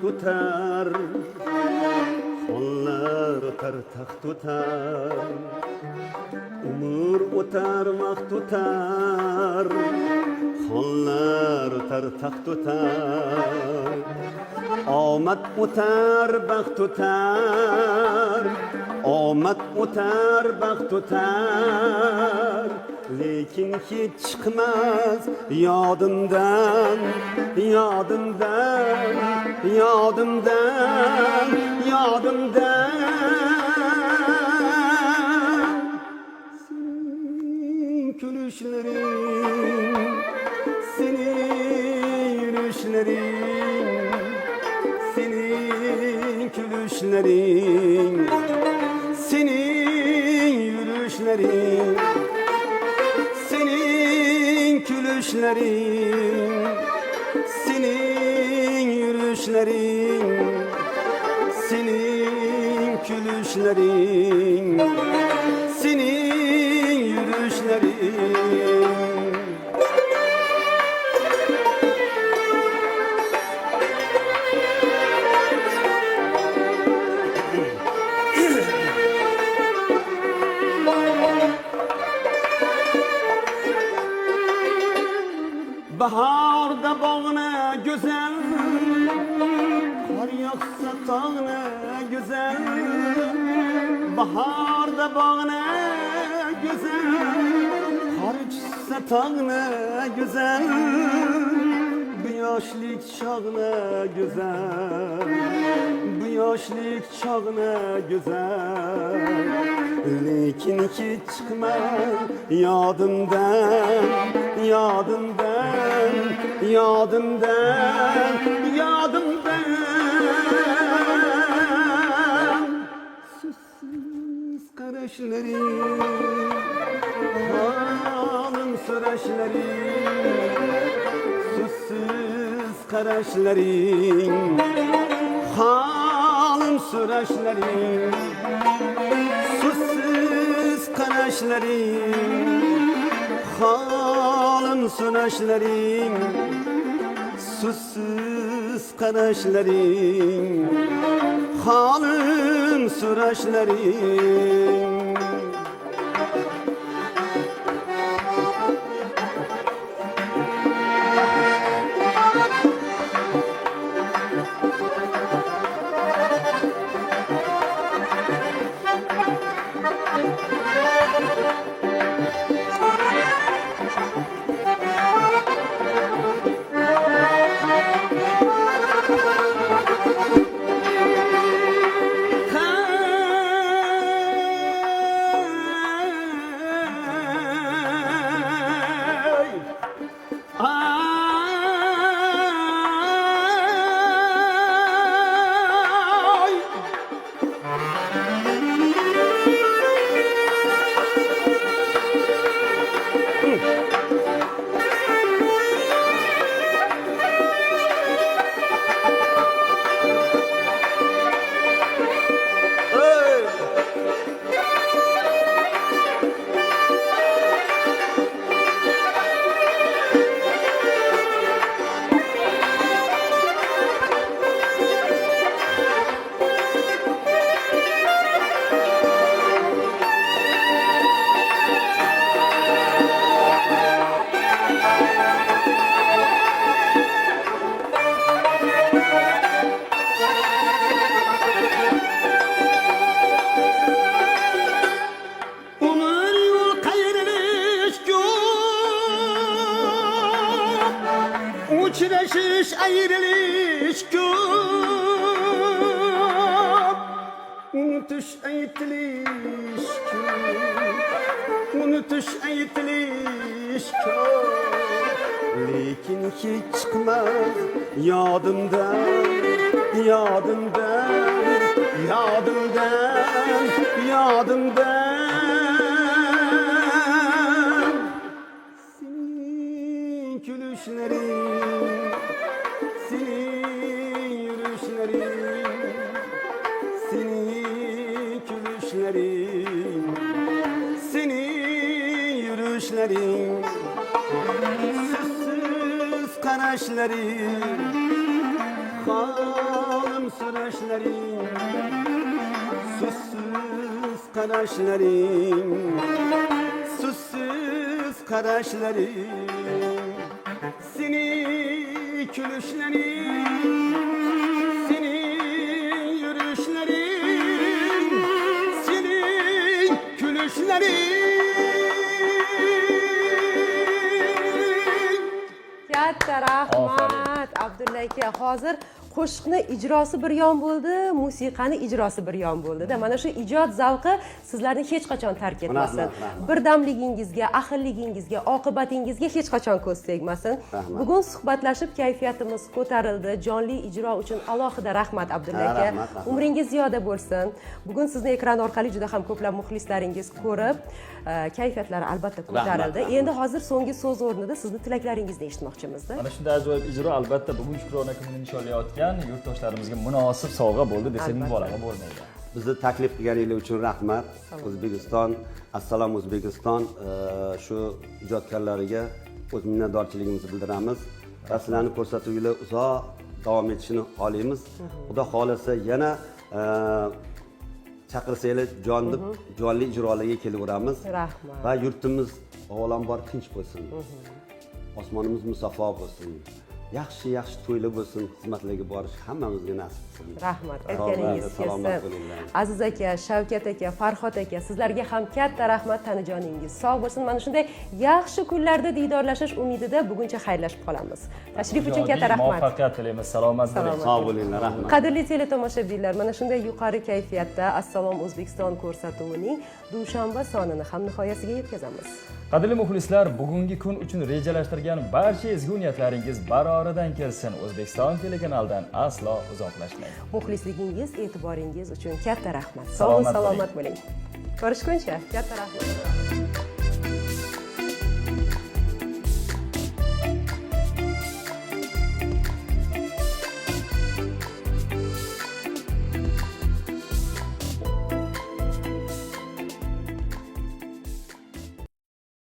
tutar, onlar öter tak tutar. Umur öter vakt tutar, onlar öter tak tutar. Omad öter baxt tutar, omad öter baxt tutar. Lekin hiç çıkmaz yadımdan, yadımdan, yadımdan, yadımdan. Senin gülüşlerin, senin yürüyüşlerin, senin gülüşlerin, senin yürüyüşlerin, senin gülüşlerin, senin yürüyüşlerin, senin gülüşlerin, senin yürüyüşlerin. Baharda bağına güzel, kar yağsa tağına güzel. Baharda bağına güzel, kar yağsa tağına güzel. Bu yaşlık çağına güzel, bu yaşlık çağına güzel. Lekin hiç çıkmaz yadımdan, yadımdan, yadımdan, yadımdan. Susuz karışların, halın süreçlerin. Susuz karışların, halın süreçlerin. Susuz karışların, halın süreçlerin. Susuz karışların, halın süreçlerin. Uçraşış ayrılış köp, unutuş aytiliş köp, unutuş aytiliş köp. Lekin hiç çıkmaz yadımdan, yadımdan, yadımdan, yadımdan. Senin gülüşlerin, senin yürüyüşlerin, senin gülüşlerin, senin yürüyüşlerin. Susuz karışların, so'rashlaring, Sussiz qarashlaring, Sussiz qarashlaring, Seni kulishlaring, Seni yurishlaring, Seni kulishlaring. Katta rahmat Abdulla aka. Hozir qo'shiqni ijrosi bir yon bo'ldi, musiqani ijrosi bir yon bo'ldi-da. Mana shu ijod zavqi sizlarni hech qachon tark etmasin. Birdamligingizga, ahilligingizga, oqibatingizga hech qachon ko'z tegmasin. Bugun suhbatlashib kayfiyatimiz ko'tarildi. Jonli ijro uchun alohida rahmat Abdulla aka. Umringiz ziyoda bo'lsin. Bugun sizni ekran orqali juda ham ko'plab muxlislaringiz ko'rib, kayfiyatlari albatta ko'tarildi. Endi hozir so'nggi so'z o'rnida sizni tilaklaringizni eshitmoqchimizda. Mana shunday ajoyib ijro albatta bugun Shukrona kunini nishonlayotgan yurtdoshlarimizga munosib sovg'a bo'ldi desak mubolag'a bo'lmaydi. Bizni taklif qilganingiz uchun rahmat. O'zbekiston, assalom O'zbekiston, shu ijodkorlariga o'z minnatdorchiligimizni bildiramiz. Va sizlarni ko'rsatuvlar uzoq davom etishini xohlaymiz. Xudo xolasa yana chaqirsanglar jonli ijrolarga kelaveramiz. Rahmat. Va yurtimiz avvalambor tinch bo'lsin. Osmonimiz musaffo bo'lsin. Yaxshi to'ylar bo'lsin, xizmatlarga borish hammamizga nasib qilsin. Rahmat, aytganingiz salomat kelsin. bo'linglar. Aziz aka, Shavkat aka, Farhod aka, sizlarga ham katta rahmat, tanijoningiz sog' bo'lsin. Mana shunday yaxshi kunlarda diydorlashish umidida buguncha xayrlashib qolamiz. Tashrif uchun katta rahmat. Muvaffaqiyat tilaymiz. Salomat bo'ling. Sog' bo'linglar, rahmat. Qadrli teletomoshabinlar, mana shunday yuqori kayfiyatda Assalom O'zbekiston ko'rsatuvining dushanba sonini ham nihoyasiga yetkazamiz. Qadrli muxlislar, bugungi kun uchun rejalashtirgan barcha ezgu niyatlaringiz baroridan kelsin. O'zbekiston telekanalidan aslo uzoqlashmang. Muxlisligingiz, e'tiboringiz uchun katta rahmat. Sog' salomat bo'ling. Ko'rishguncha katta rahmat.